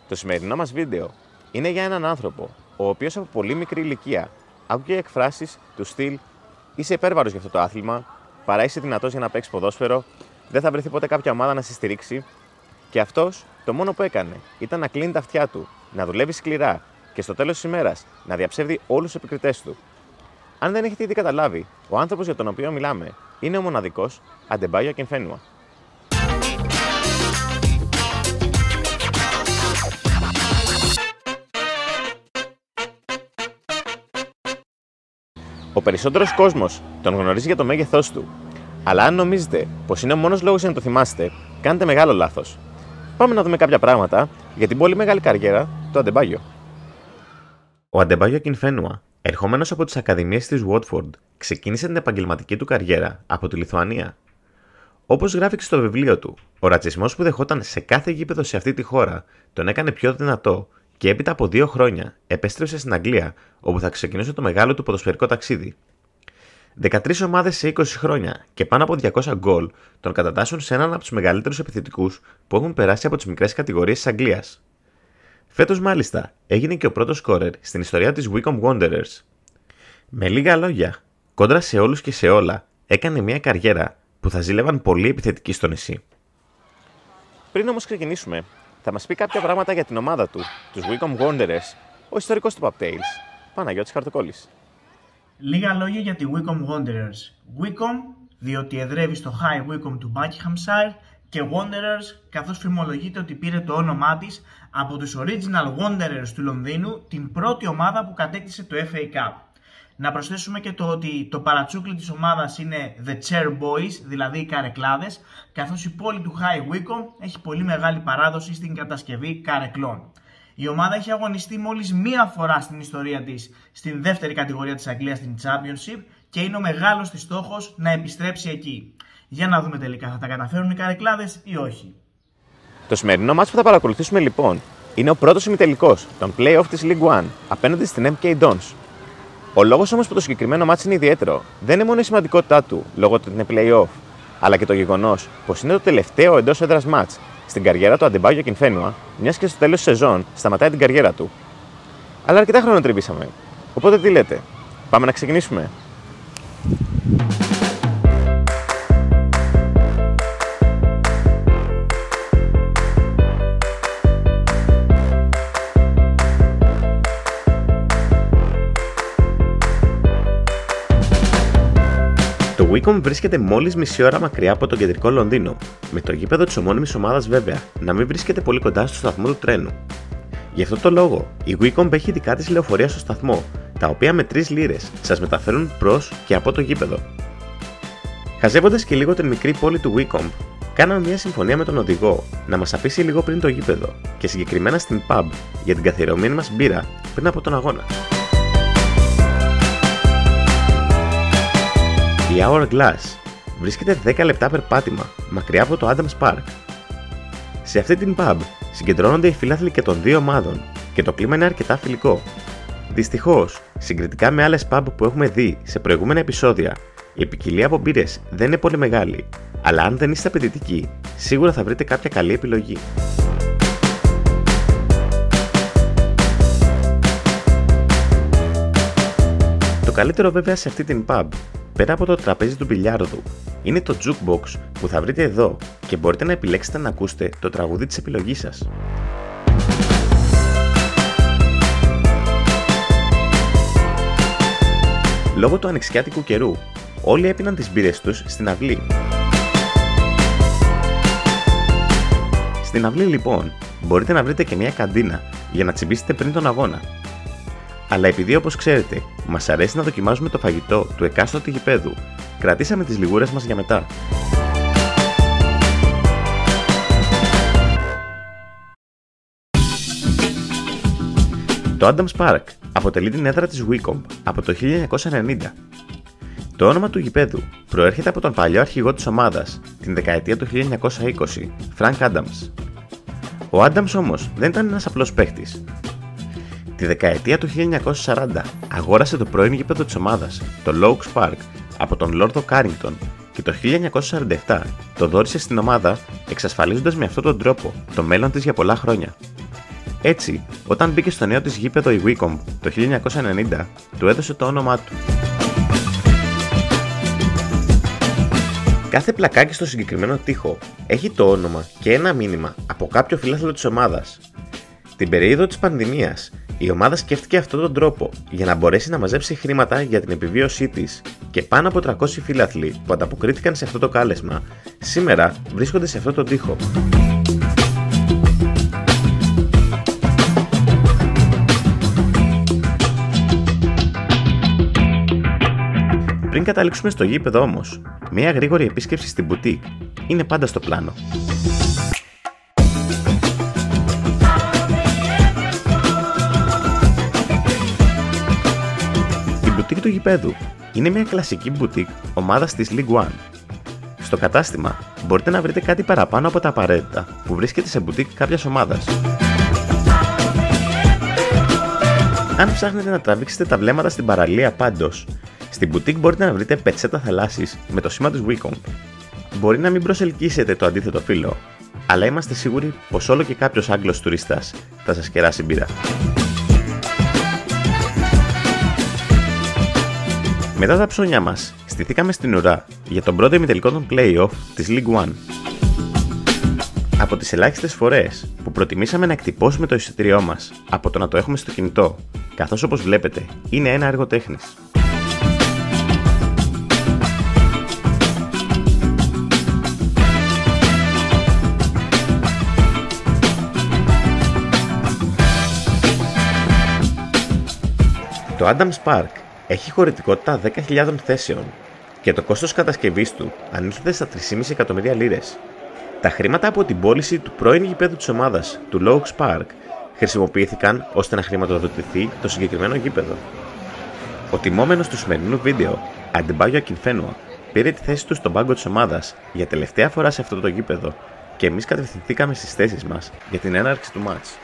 Το σημερινό μας βίντεο είναι για έναν άνθρωπο, ο οποίος από πολύ μικρή ηλικία άκουγε εκφράσεις του στυλ «Είσαι υπέρβαρος για αυτό το άθλημα», «Παρά είσαι δυνατός για να παίξεις ποδόσφαιρο», «Δεν θα βρεθεί ποτέ κάποια ομάδα να σε στηρίξει». Και αυτός το μόνο που έκανε ήταν να κλείνει τα αυτιά του, να δουλεύει σκληρά και στο τέλος της ημέρας να διαψεύδει όλους τους επικριτές του. Αν δεν έχετε ήδη καταλάβει, ο άνθρωπος για τον οποίο μιλάμε είναι ο μοναδικός Αντεμπάγιο Ακινφένουα. Ο περισσότερος κόσμος τον γνωρίζει για το μέγεθός του, αλλά αν νομίζετε πως είναι ο μόνος λόγος για να το θυμάστε, κάνετε μεγάλο λάθος. Πάμε να δούμε κάποια πράγματα για την πολύ μεγάλη καριέρα του Αντεμπάγιο. Ο Αντεμπάγιο Ακινφένουα, ερχόμενος από τις ακαδημίες της Watford, ξεκίνησε την επαγγελματική του καριέρα από τη Λιθουανία. Όπως γράφει στο βιβλίο του, ο ρατσισμός που δεχόταν σε κάθε γήπεδο σε αυτή τη χώρα τον έκανε πιο δυνατό και έπειτα από 2 χρόνια επέστρεψε στην Αγγλία, όπου θα ξεκινούσε το μεγάλο του ποδοσφαιρικό ταξίδι. 13 ομάδες σε 20 χρόνια και πάνω από 200 γκολ τον κατατάσσουν σε έναν από τους μεγαλύτερους επιθετικούς που έχουν περάσει από τις μικρές κατηγορίες της Αγγλίας. Φέτος, μάλιστα, έγινε και ο πρώτος σκόρερ στην ιστορία της Wycombe Wanderers. Με λίγα λόγια, κόντρα σε όλους και σε όλα, έκανε μια καριέρα που θα ζήλευαν πολλοί επιθετικοί στο νησί. Πριν όμως ξεκινήσουμε, θα μας πει κάποια πράγματα για την ομάδα του, τους Wycombe Wanderers, ο ιστορικός του Pub Tales, Παναγιώτης Χαρτοκόλλης. Λίγα λόγια για τη Wycombe Wanderers. Wycombe, διότι εδρεύει στο High Wycombe του Buckinghamshire, και Wanderers, καθώς φημολογείται ότι πήρε το όνομά της από τους Original Wanderers του Λονδίνου, την πρώτη ομάδα που κατέκτησε το FA Cup. Να προσθέσουμε και το ότι το παρατσούκλι της ομάδας είναι The Chair Boys, δηλαδή οι καρεκλάδες, καθώς η πόλη του High Wycombe έχει πολύ μεγάλη παράδοση στην κατασκευή καρεκλών. Η ομάδα έχει αγωνιστεί μόλις μία φορά στην ιστορία της στην δεύτερη κατηγορία της Αγγλίας, στην Championship, και είναι ο μεγάλος της στόχος να επιστρέψει εκεί. Για να δούμε τελικά, θα τα καταφέρουν οι καρεκλάδες ή όχι. Το σημερινό μάτς που θα παρακολουθήσουμε λοιπόν είναι ο πρώτος ημιτελικός των play-off της League One απέναντι στην MK Dons. Ο λόγος όμως που το συγκεκριμένο μάτς είναι ιδιαίτερο δεν είναι μόνο η σημαντικότητά του λόγω ότι είναι play-off, αλλά και το γεγονός πως είναι το τελευταίο εντός έδρας μάτς στην καριέρα του Αντεμπάγιο Ακινφένουα, μιας και στο τέλος της σεζόν σταματάει την καριέρα του. Αλλά αρκετά χρόνο τριβήσαμε. Οπότε τι λέτε, πάμε να ξεκινήσουμε. Το Wycombe βρίσκεται μόλις μισή ώρα μακριά από το κεντρικό Λονδίνο, με το γήπεδο της ομώνυμης ομάδας βέβαια να μην βρίσκεται πολύ κοντά στο σταθμό του τρένου. Γι' αυτό το λόγο, η Wycombe έχει δικά της λεωφορεία στο σταθμό, τα οποία με 3 λίρες σας μεταφέρουν προς και από το γήπεδο. Χαζεύοντας και λίγο την μικρή πόλη του Wycombe, κάναμε μια συμφωνία με τον οδηγό να μας αφήσει λίγο πριν το γήπεδο και συγκεκριμένα στην pub για την καθιερωμένη μας μπύρα πριν από τον αγώνα. Η Hourglass βρίσκεται 10 λεπτά περπάτημα μακριά από το Adams Park. Σε αυτή την pub συγκεντρώνονται οι φίλαθλοι και των 2 ομάδων και το κλίμα είναι αρκετά φιλικό. Δυστυχώς, συγκριτικά με άλλες pub που έχουμε δει σε προηγούμενα επεισόδια, η ποικιλία από μπύρες δεν είναι πολύ μεγάλη, αλλά αν δεν είστε απαιτητικοί, σίγουρα θα βρείτε κάποια καλή επιλογή. Το καλύτερο βέβαια σε αυτή την pub, πέρα από το τραπέζι του μπιλιάρδου, είναι το jukebox που θα βρείτε εδώ και μπορείτε να επιλέξετε να ακούσετε το τραγούδι της επιλογής σας. Λόγω του ανοιξιάτικου καιρού, όλοι έπιναν τις μπύρες τους στην αυλή. Στην αυλή λοιπόν, μπορείτε να βρείτε και μια καντίνα για να τσιμπήσετε πριν τον αγώνα. Αλλά επειδή όπως ξέρετε, μας αρέσει να δοκιμάζουμε το φαγητό του εκάστοτε γηπέδου, κρατήσαμε τις λιγούρες μας για μετά. Το Adams Park αποτελεί την έδρα της Wycombe από το 1990. Το όνομα του γηπέδου προέρχεται από τον παλιό αρχηγό της ομάδας, την δεκαετία του 1920, Frank Adams. Ο Adams όμως δεν ήταν ένας απλός παίχτης. Τη δεκαετία του 1940 αγόρασε το πρώην γήπεδο της ομάδας, το Loakes Park, από τον Λόρδο Κάρινγκτον και το 1947 το δώρισε στην ομάδα, εξασφαλίζοντας με αυτόν τον τρόπο το μέλλον της για πολλά χρόνια. Έτσι, όταν μπήκε στο νέο της γήπεδο η Wycombe το 1990, του έδωσε το όνομά του. Κάθε πλακάκι στο συγκεκριμένο τοίχο έχει το όνομα και ένα μήνυμα από κάποιο φίλαθλο της ομάδας. Την περίοδο της πανδημίας, η ομάδα σκέφτηκε αυτόν τον τρόπο για να μπορέσει να μαζέψει χρήματα για την επιβίωσή της και πάνω από 300 φίλαθλοι που ανταποκρίθηκαν σε αυτό το κάλεσμα σήμερα βρίσκονται σε αυτό το τοίχο. Πριν καταλήξουμε στο γήπεδο όμως, μια γρήγορη επίσκεψη στην μπουτίκ είναι πάντα στο πλάνο. Η μπουτίκ του γηπέδου είναι μια κλασική μπουτίκ ομάδας της League One. Στο κατάστημα μπορείτε να βρείτε κάτι παραπάνω από τα απαραίτητα που βρίσκεται σε μπουτίκ κάποιας ομάδας. Αν ψάχνετε να τραβήξετε τα βλέμματα στην παραλία πάντως, στην μπουτίκ μπορείτε να βρείτε πετσέτα θαλάσσης με το σήμα της Wycombe. Μπορεί να μην προσελκύσετε το αντίθετο φύλλο, αλλά είμαστε σίγουροι πως όλο και κάποιος Άγγλος τουρίστας θα σας κεράσει μπύρα. Μετά τα ψώνια μας, στηθήκαμε στην ουρά για τον πρώτο ημιτελικό των play-off της League One. Από τις ελάχιστες φορές που προτιμήσαμε να εκτυπώσουμε το εισιτήριό μας από το να το έχουμε στο κινητό, καθώς όπως βλέπετε είναι ένα έργο τέχνης. Το Adams Park έχει χωρητικότητα 10.000 θέσεων και το κόστος κατασκευής του ανήλθε στα 3,5 εκατομμύρια λίρες. Τα χρήματα από την πώληση του πρώην γηπέδου της ομάδας, του Logs Park, χρησιμοποιήθηκαν ώστε να χρηματοδοτηθεί το συγκεκριμένο γήπεδο. Ο τιμόμενος του σημερινού βίντεο, Adebayo Akinfenwa, πήρε τη θέση του στον πάγκο της ομάδας για τελευταία φορά σε αυτό το γήπεδο και εμείς κατευθυνθήκαμε στις θέσεις μας για την έναρξη του μάτς.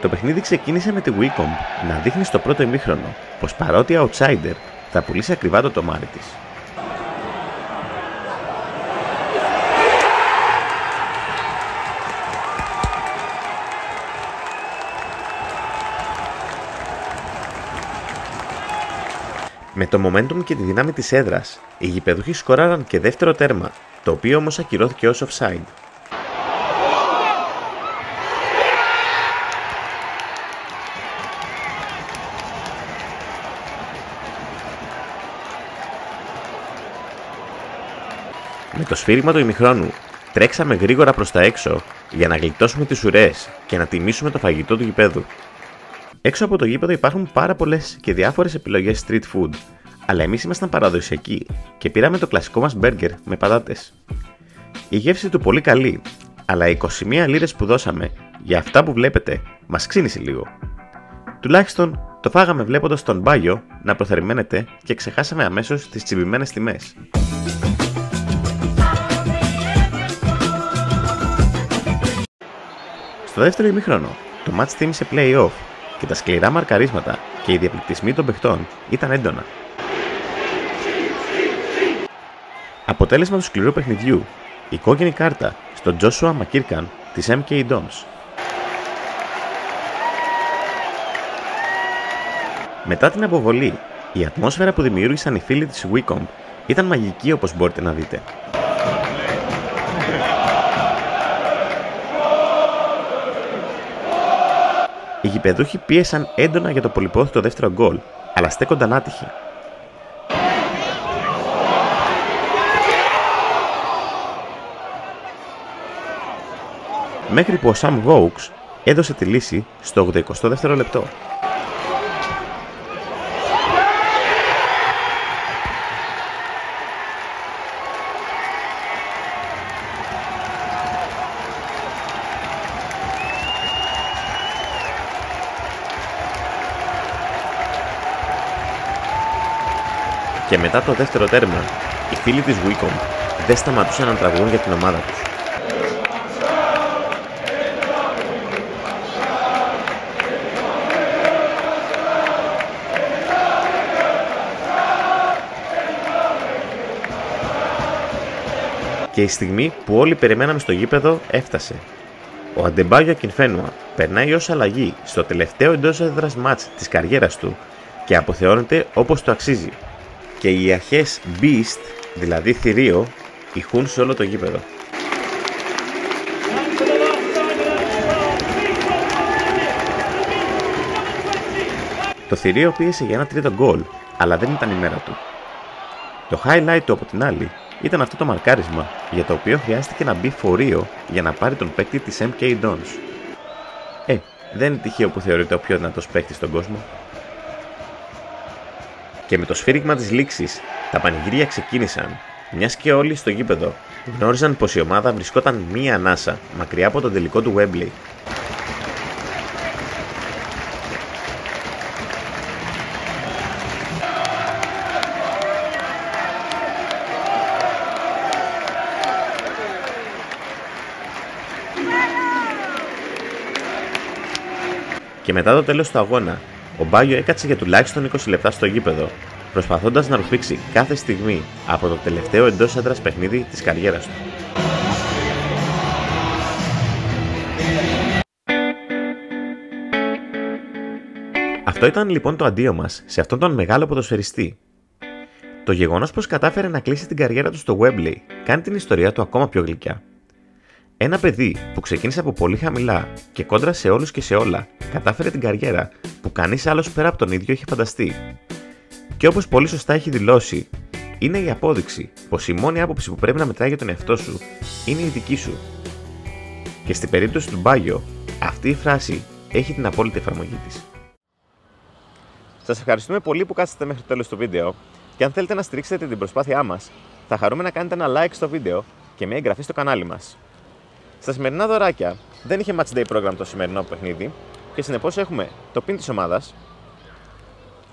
Το παιχνίδι ξεκίνησε με τη Wycombe να δείχνει στο πρώτο ημίχρονο πως παρότι outsider θα πουλήσει ακριβά το τομάρι της. Με το momentum και τη δύναμη της έδρας, οι γηπεδούχοι σκοράραν και δεύτερο τέρμα, το οποίο όμως ακυρώθηκε ως offside. Με το σφύριγμα του ημιχρόνου, τρέξαμε γρήγορα προς τα έξω για να γλιτώσουμε τις ουρές και να τιμήσουμε το φαγητό του γηπέδου. Έξω από το γήπεδο υπάρχουν πάρα πολλές και διάφορες επιλογές street food, αλλά εμείς ήμασταν παραδοσιακοί και πήραμε το κλασικό μας μπέργκερ με πατάτες. Η γεύση του πολύ καλή, αλλά οι 21 λίρες που δώσαμε για αυτά που βλέπετε μας ξύνησε λίγο. Τουλάχιστον το φάγαμε βλέποντας τον μπάγιο να προθερμαίνεται και ξεχάσαμε αμέσως τις τσιμπημένες τιμές. Στο δεύτερο ημίχρονο, το match θύμισε play-off και τα σκληρά μαρκαρίσματα και οι διαπληκτισμοί των παιχτών ήταν έντονα. Αποτέλεσμα του σκληρού παιχνιδιού, η κόκκινη κάρτα στον Joshua McKirkan της MK Dons. Μετά την αποβολή, η ατμόσφαιρα που δημιούργησαν οι φίλοι της Wycombe ήταν μαγική όπως μπορείτε να δείτε. Οι γηπεδούχοι πίεσαν έντονα για το πολυπόθητο δεύτερο γκολ, αλλά στέκονταν άτυχοι. Μέχρι που ο Sam Vokes έδωσε τη λύση στο 82ο λεπτό. Και μετά το δεύτερο τέρμα, οι φίλοι της Wycombe δεν σταματούσαν να τραγουδούν για την ομάδα τους. Και η στιγμή που όλοι περιμέναμε στο γήπεδο έφτασε. Ο Αντεμπάγιο Ακινφένουα περνάει ως αλλαγή στο τελευταίο εντός έδρας μάτς της καριέρας του και αποθεώνεται όπως το αξίζει. Και οι αρχές Beast, δηλαδή θηρίο, ηχούν σε όλο το γήπεδο. Το θηρίο πίεσε για ένα τρίτο γκολ, αλλά δεν ήταν η μέρα του. Το highlight του από την άλλη ήταν αυτό το μαρκάρισμα, για το οποίο χρειάστηκε να μπει φορείο για να πάρει τον παίκτη της MK Dons. Δεν είναι τυχαίο που θεωρείται ο πιο δυνατός παίκτης στον κόσμο. Και με το σφύριγμα της λήξης, τα πανηγύρια ξεκίνησαν, μιας και όλοι στο γήπεδο γνώριζαν πως η ομάδα βρισκόταν μία ανάσα μακριά από τον τελικό του Wembley. Και μετά το τέλος του αγώνα, ο Μπάγιο έκατσε για τουλάχιστον 20 λεπτά στο γήπεδο, προσπαθώντας να ρουφήξει κάθε στιγμή από το τελευταίο εντός έδρας παιχνίδι της καριέρας του. Αυτό ήταν λοιπόν το αντίο μας σε αυτόν τον μεγάλο ποδοσφαιριστή. Το γεγονός πως κατάφερε να κλείσει την καριέρα του στο Wembley κάνει την ιστορία του ακόμα πιο γλυκιά. Ένα παιδί που ξεκίνησε από πολύ χαμηλά και κόντρα σε όλους και σε όλα, κατάφερε την καριέρα που κανείς άλλος πέρα από τον ίδιο είχε φανταστεί. Και όπως πολύ σωστά έχει δηλώσει, είναι η απόδειξη πως η μόνη άποψη που πρέπει να μετράει για τον εαυτό σου είναι η δική σου. Και στην περίπτωση του Μπάγιο, αυτή η φράση έχει την απόλυτη εφαρμογή της. Σας ευχαριστούμε πολύ που κάτσατε μέχρι το τέλος του βίντεο και αν θέλετε να στηρίξετε την προσπάθειά μας, θα χαρούμε να κάνετε ένα like στο βίντεο και μια εγγραφή στο κανάλι μας. Στα σημερινά δωράκια δεν είχε match day program το σημερινό παιχνίδι και συνεπώς έχουμε το pin της ομάδας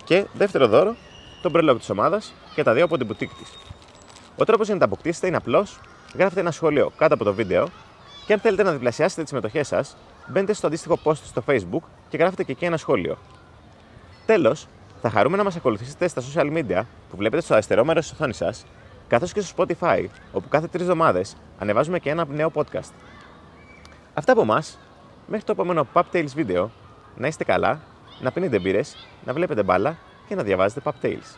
και δεύτερο δώρο το brelog της ομάδας και τα δύο από την boutique της. Ο τρόπος για να τα αποκτήσετε είναι απλός, γράφετε ένα σχόλιο κάτω από το βίντεο και αν θέλετε να διπλασιάσετε τις συμμετοχές σας, μπαίνετε στο αντίστοιχο post στο Facebook και γράφετε και εκεί ένα σχόλιο. Τέλος, θα χαρούμε να μας ακολουθήσετε στα social media που βλέπετε στο αριστερό μέρος της οθόνης σας, καθώς και στο Spotify, όπου κάθε 3 εβδομάδες ανεβάζουμε και ένα νέο podcast. Αυτά από εμάς, μέχρι το επόμενο Pub Tales βίντεο, να είστε καλά, να πίνετε μπύρες, να βλέπετε μπάλα και να διαβάζετε Pub Tales.